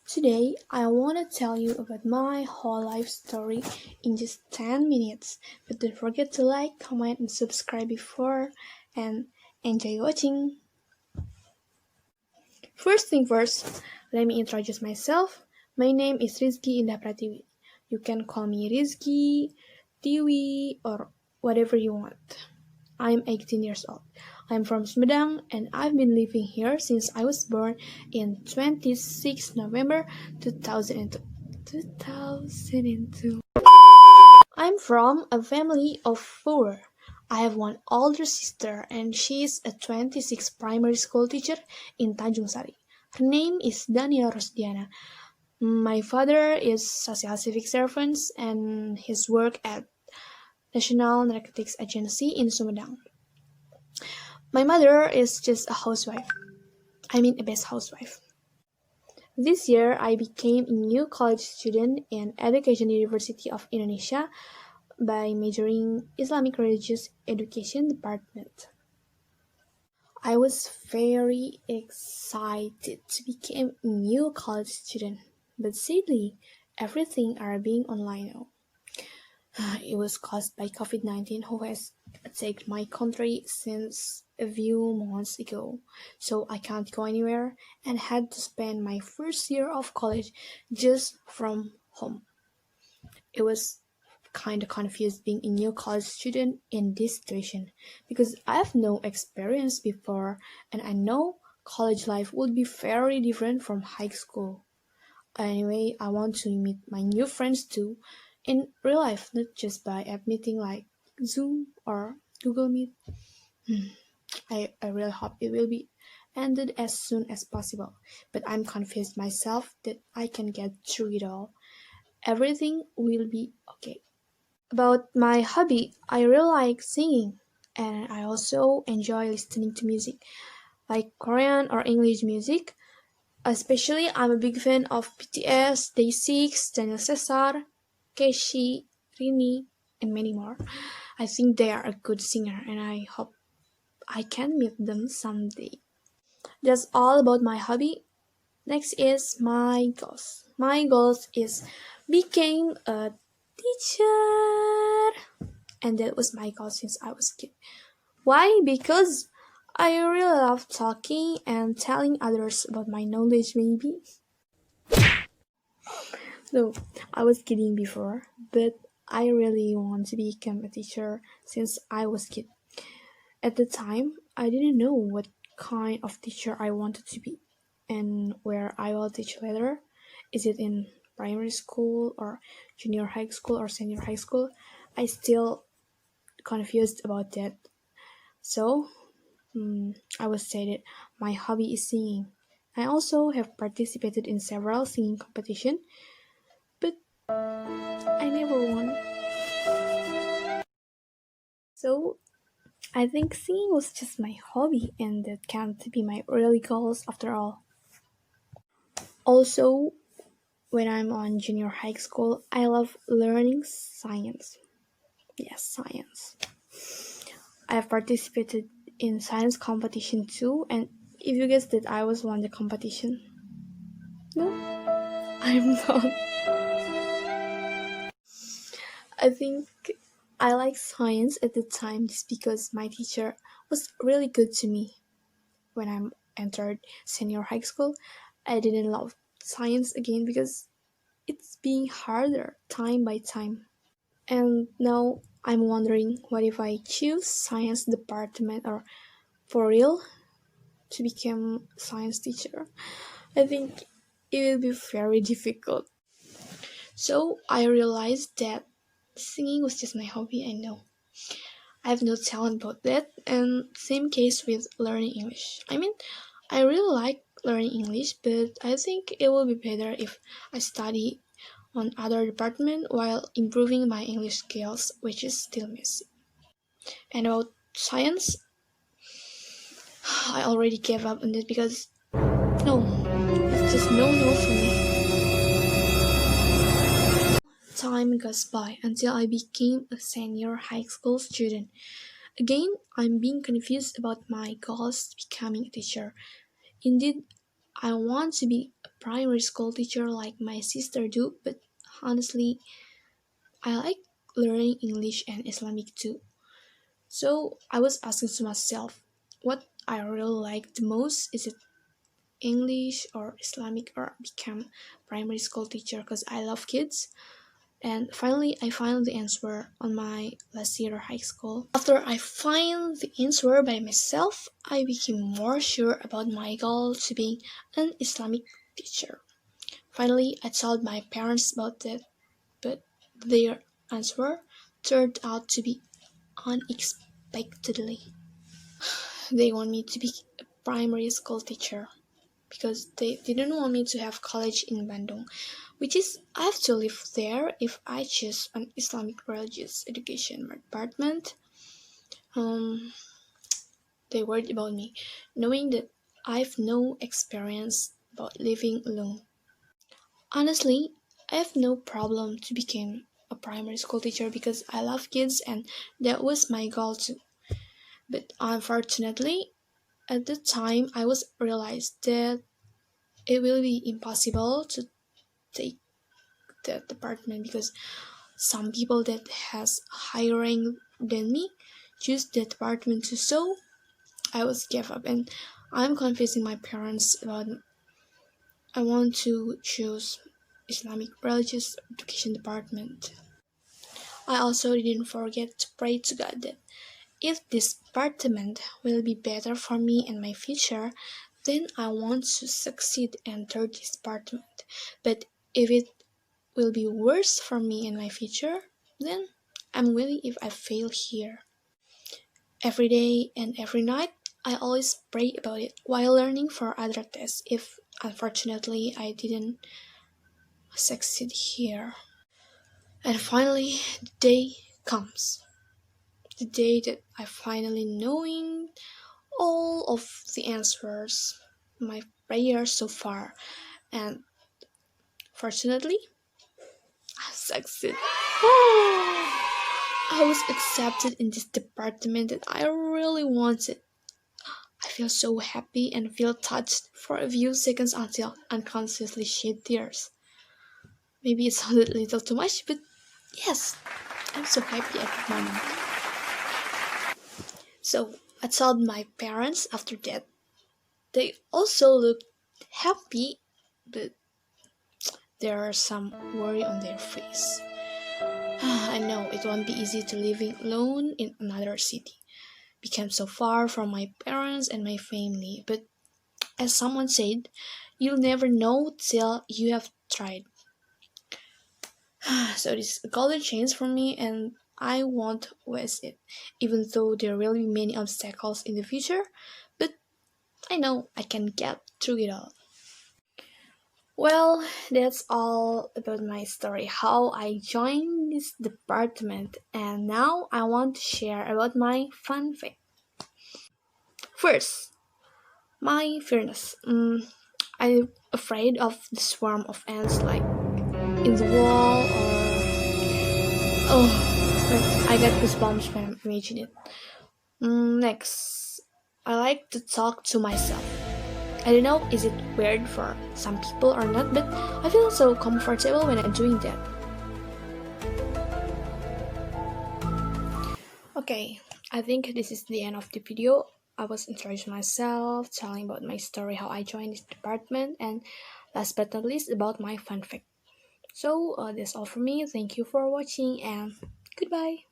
Today, I want to tell you about my whole life story in just 10 minutes. But don't forget to like, comment, and subscribe before, and enjoy watching. First thing first, let me introduce myself. My name is Rizky Indah Pratiwi. You can call me Rizky, Tiwi, or whatever you want. I'm 18 years old. I'm from Sumedang and I've been living here since I was born in 26 November 2002. 2002. I'm from a family of four. I have one older sister and she's a 26 primary school teacher in Tanjung Sari. Her name is Dania Rosdiana. My father is social civic servant and his work at National Narcotics Agency in Sumedang. My mother is just a housewife. A best housewife. This year, I became a new college student in Education University of Indonesia by majoring Islamic Religious Education Department. I was very excited to become a new college student, but sadly, everything are being online now. It was caused by COVID-19 who has attacked my country since a few months ago, so I can't go anywhere and had to spend my first year of college just from home. It was kind of confused being a new college student in this situation because I have no experience before and I know college life would be very different from high school. Anyway, I want to meet my new friends too in real life, not just by app meeting like Zoom or Google Meet. I really hope it will be ended as soon as possible, but I'm convinced myself that I can get through it all. Everything will be okay. About my hobby, I really like singing, and I also enjoy listening to music, like Korean or English music. Especially, I'm a big fan of BTS, Day6, Daniel Caesar, Keshi, Rini, and many more. I think they are a good singer, and I hope I can meet them someday. That's all about my hobby. Next is my goals. My goals is become a teacher, and that was my goal since I was a kid. Why? Because I really love talking and telling others about my knowledge, maybe. No, I was kidding before, but I really want to become a teacher since I was a kid. At the time, I didn't know what kind of teacher I wanted to be and where I will teach later. Is it in primary school or junior high school or senior high school? I still confused about that. So, I was stated my hobby is singing. I also have participated in several singing competition, but I never won. So I think singing was just my hobby and that can't be my early goals after all. Also, when I'm on junior high school, I love learning science. Yes, science. I have participated in science competition too, and if you guessed that I was won the competition, no, I'm not. I think I like science at the time just because my teacher was really good to me. When I entered senior high school, I didn't love science again because it's being harder time by time. And now I'm wondering what if I choose science department or for real to become science teacher. I think it will be very difficult. So I realized that singing was just my hobby. I know I have no talent about that, and same case with learning English. I really like learning English, but I think it will be better if I study on other department while improving my English skills, which is still missing. And about science, I already gave up on it because no, it's just no for me. Time goes by until I became a senior high school student. Again, I'm being confused about my goals to becoming a teacher. Indeed, I want to be a primary school teacher like my sister do, but honestly, I like learning English and Islamic too. So I was asking to myself, what I really like the most, is it English or Islamic or become primary school teacher because I love kids. And finally, I found the answer on my last year of high school. After I find the answer by myself, I became more sure about my goal to be an Islamic teacher. Finally, I told my parents about it, but their answer turned out to be unexpectedly. They want me to be a primary school teacher because they didn't want me to have college in Bandung, which is I have to live there if I choose an Islamic religious education department. Um, they worried about me, knowing that I've no experience about living alone. Honestly, I have no problem to become a primary school teacher because I love kids and that was my goal too. But unfortunately, at the time I was realized that it will be impossible to take that department because some people that has higher rank than me choose that department too. So I was gave up and I'm convincing my parents about I want to choose Islamic religious education department. I also didn't forget to pray to God that if this department will be better for me and my future, then I want to succeed and enter this department. But if it will be worse for me and my future, then I'm willing if I fail here. Every day and every night, I always pray about it while learning for other tests if unfortunately I didn't succeed here. And finally, the day comes. The day that I finally knowing all of the answers, my prayers so far, and fortunately, I succeed. I was accepted in this department that I really wanted. I feel so happy and feel touched for a few seconds until unconsciously shed tears. Maybe it sounded a little too much, but yes, I'm so happy at that moment. So I told my parents after that. They also looked happy, but there are some worry on their face. I know it won't be easy to living alone in another city. Became so far from my parents and my family, but as someone said, you'll never know till you have tried. So this is a golden chance for me and I won't waste it, even though there will be many obstacles in the future, but I know I can get through it all. Well, that's all about my story, how I joined this department, and now I want to share about my fun fact. First, my fearness. I'm afraid of the swarm of ants like in the wall or I get goosebumps when I imagine it. Next, I like to talk to myself. I don't know is it weird for some people or not, but I feel so comfortable when I'm doing that. Okay, I think this is the end of the video. I was introducing myself, telling about my story, how I joined this department, and last but not least about my fun fact. So that's all for me. Thank you for watching and goodbye.